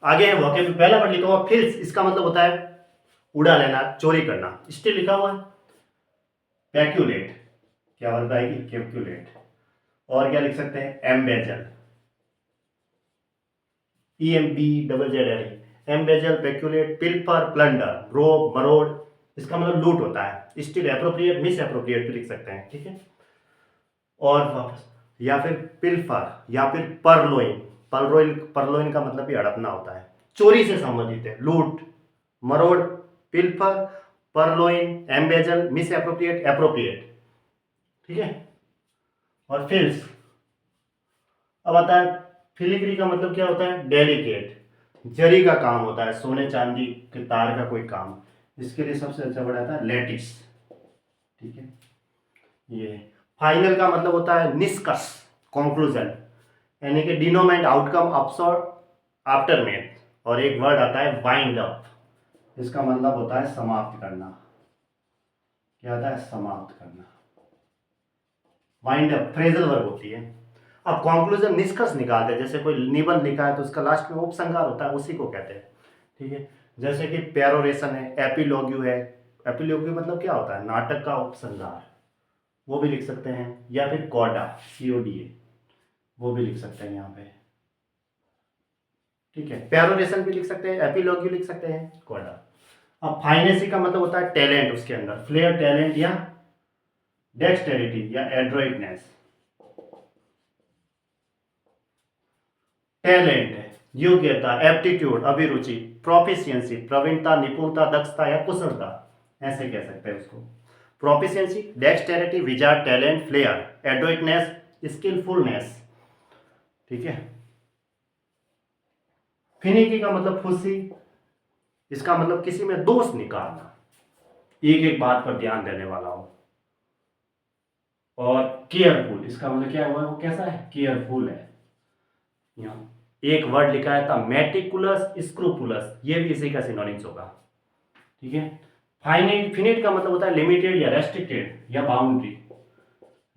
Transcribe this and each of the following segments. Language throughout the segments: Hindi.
आगे है वोकेबुलरी, पहला वर्ड लिखा हुआ फिल्स, इसका मतलब होता है उड़ा लेना, चोरी करना। स्टिल लिखा हुआ है पैक्यूलेट, क्या वर्ड आएगी कैलकुलेट। और क्या लिख सकते हैं एम्बेजल, EMBZZL, एम्बेजल, पेक्यूलेट, पिल्फर, प्लंडर, रोब, मरोड़, इसका मतलब लूट होता है। स्टिल एप्रोप्रिएट, मिस एप्रोप्रिएट भी लिख सकते हैं, ठीक है। और वापस, या फिर पिल्फर या फिर परलोइन, परलोइन, परलोइन का मतलब भी हड़पना होता है, चोरी से संबंधित है, लूट, मरोड़, पिल्फर, परलोइन, एम्बेजल, मिस एप्रोप्रिएट, एप्रोप्रिएट, ठीक है। और फिल्स, अब आता है फिलिग्री का मतलब क्या होता है डेलिकेट, जरी का काम होता है, सोने चांदी के तार का कोई काम। इसके लिए सबसे अच्छा वर्ड आता है लेटिस, ठीक है। ये फाइनल का मतलब होता है निष्कर्ष, कंक्लूजन, यानी कि डिनोमेंट, आउटकम, अपसॉर्ट, आफ्टर में। और एक वर्ड आता है वाइंड अप, इसका मतलब होता है समाप्त करना। क्या होता है समाप्त करना, वाइंड अप फ्रेजल वर्ब होती है। अब कंक्लूजन निष्कर्ष निकालते हैं, जैसे कोई निबंध लिखा है तो उसका लास्ट में उपसंहार होता है, उसी को कहते हैं, ठीक है। जैसे कि पेरोरेशन है, एपिलॉग्यू है, एपिलॉग्यू मतलब क्या होता है नाटक का उपसंहार, वो भी लिख सकते हैं। या फिर कोडा, CODA, वो भी लिख सकते हैं यहाँ पे, ठीक है। पेरोरेशन भी लिख सकते हैं, एपिलॉग्यू लिख सकते हैं, कोडा। अब फाइनेसी का मतलब होता है टैलेंट, उसके अंदर फ्लेयर, टैलेंट या डेक्सटेरिटी या एड्रॉइटनेस। टैलेंट है योग्यता, एप्टीट्यूड अभिरुचि, प्रोफिशिएंसी प्रवीणता, निपुणता, दक्षता या कुशलता, ऐसे कह सकते हैं उसको। Proficiency, dexterity, wizard, talent, flair, adroitness, skillfulness, ठीक है। फिनिकी का मतलब खुशी, इसका मतलब किसी में दोष निकालना, एक एक बात पर ध्यान देने वाला हो। और केयरफुल, इसका मतलब क्या हुआ, वो कैसा है केयरफुल है। यहाँ एक वर्ड लिखा है था मेटिकुलस, स्क्रूपुलस, ये भी इसी का सिनोनिम्स होगा, ठीक है। फाइनाइट, फिनिट का मतलब होता है लिमिटेड या रेस्ट्रिक्टेड या बाउंड्री,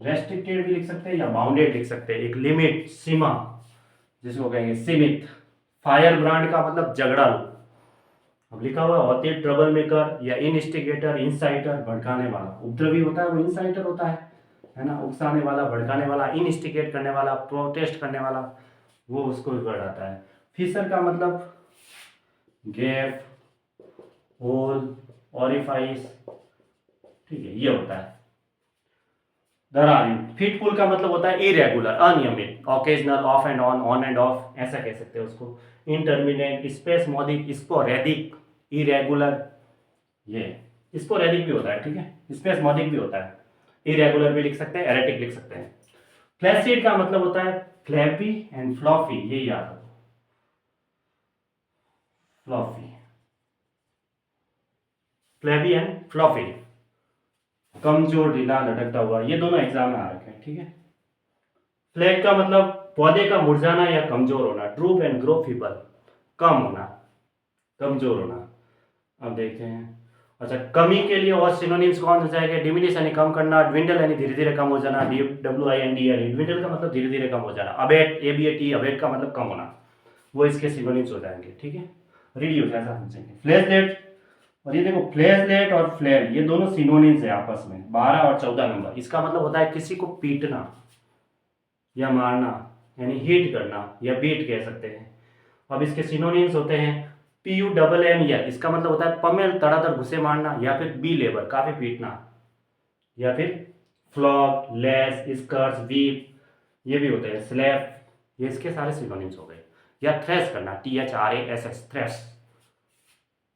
रेस्ट्रिक्टेड भी लिख सकते हैं या बाउंडेड लिख सकते हैं, एक लिमिट, सीमा, जिसको कहेंगे सीमित। फायर ब्रांड का मतलब झगड़ालू, अब लिखा हुआ होती है ट्रबल मेकर या इनस्टिगेटर, इंसाइटर भड़काने वाला, उपद्रवी होता है वो इंसाइटर होता है ना, उकसाने वाला, भड़काने वाला, इनस्टिगेट करने वाला, प्रोटेस्ट करने वाला, वो उसको वर्ड आता है। फिशर का मतलब गैप, होल, ऑरिफाइस, ठीक है, ये होता है। दरार, फिटफुल का मतलब होता है इरेगुलर, अनियमित, occasional, of and on end of, ऐसा कह सकते हैं उसको। इंटरमिनेंट, स्पेसमोडिक, स्पोरेडिक, इरेगुलर, ये स्पोरेडिक भी होता है, ठीक है, स्पेसमोडिक भी होता है, इरेगुलर भी लिख सकते हैं, एरेटिक लिख सकते हैं। फ्लैसिड का मतलब होता है फ्लैपी एंड फ्लॉफी, ये याद रखो, फ्लॉफी, फ्लैपी एंड फ्लॉफी, कमजोर, ढीला, लटकता हुआ, ये दोनों एग्जाम में आ रखे हैं, ठीक है। फ्लैग का मतलब पौधे का मुरझाना या कमजोर होना, ड्रूप एंड ग्रो फीबल, कम होना, कमजोर होना। अब देखते हैं, अच्छा कमी के लिए और सिनोनिम्स कौन हो जाएगा, डिमिनिश यानी कम करना, ड्विंडल यानी धीरे धीरे कम हो जाना, DWINDL, ड्विंडल का मतलब धीरे धीरे कम हो जाना, अबेट, ABAT, अबेट का मतलब कम होना, वो इसके सिनोनिम्स हो जाएंगे, ठीक है। रिड्यूस ऐसा समझेंगे। फ्लैशलेट, और ये देखो फ्लैशलेट और फ्लेयर ये दोनों सिनोनिम्स है आपस में, 12 और 14 नंबर। इसका मतलब होता है किसी को पीटना या मारना, यानी हिट करना या बीट कह सकते हैं। अब इसके सिनोनिम्स होते हैं PUMMEL, इसका मतलब होता है पमेल, तड़ातड़ घुसे मारना, या फिर बी लेबर काफी पीटना, या फिर फ्लॉग, लेस, स्कर्ट्स, वीप, ये भी होते हैं, स्लैप, ये इसके सारे सिनोनिम्स हो गए। या थ्रेस करना, THRASS, थ्रेस।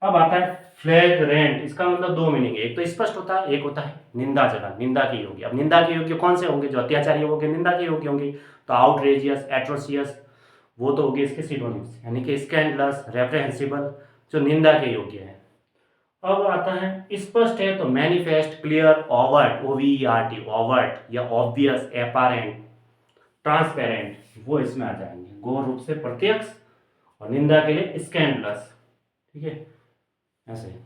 अब आता है फ्लैग्रेंट, इसका मतलब दो मीनिंग है, एक तो स्पष्ट होता है, एक होता है निंदाजनक, निंदा के योग्य। अब निंदा के योग्य कौन से होंगे, जो अत्याचारी होंगे निंदा के योग्य होंगे, तो आउटरेजियस, एट्रोसियस, वो तो होंगे इसके सिनोनिम्स, यानी कि स्कैंडलस, रेप्रेहेंसिबल, जो निंदा के योग्य है। अब आता है स्पष्ट है तो manifest, clear, overt, OVERT, overt या ऑब्वियस, एपारेंट, ट्रांसपेरेंट, वो इसमें आ जाएंगे, गौर रूप से प्रत्यक्ष, और निंदा के लिए स्कैंडलस, ठीक है, ऐसे।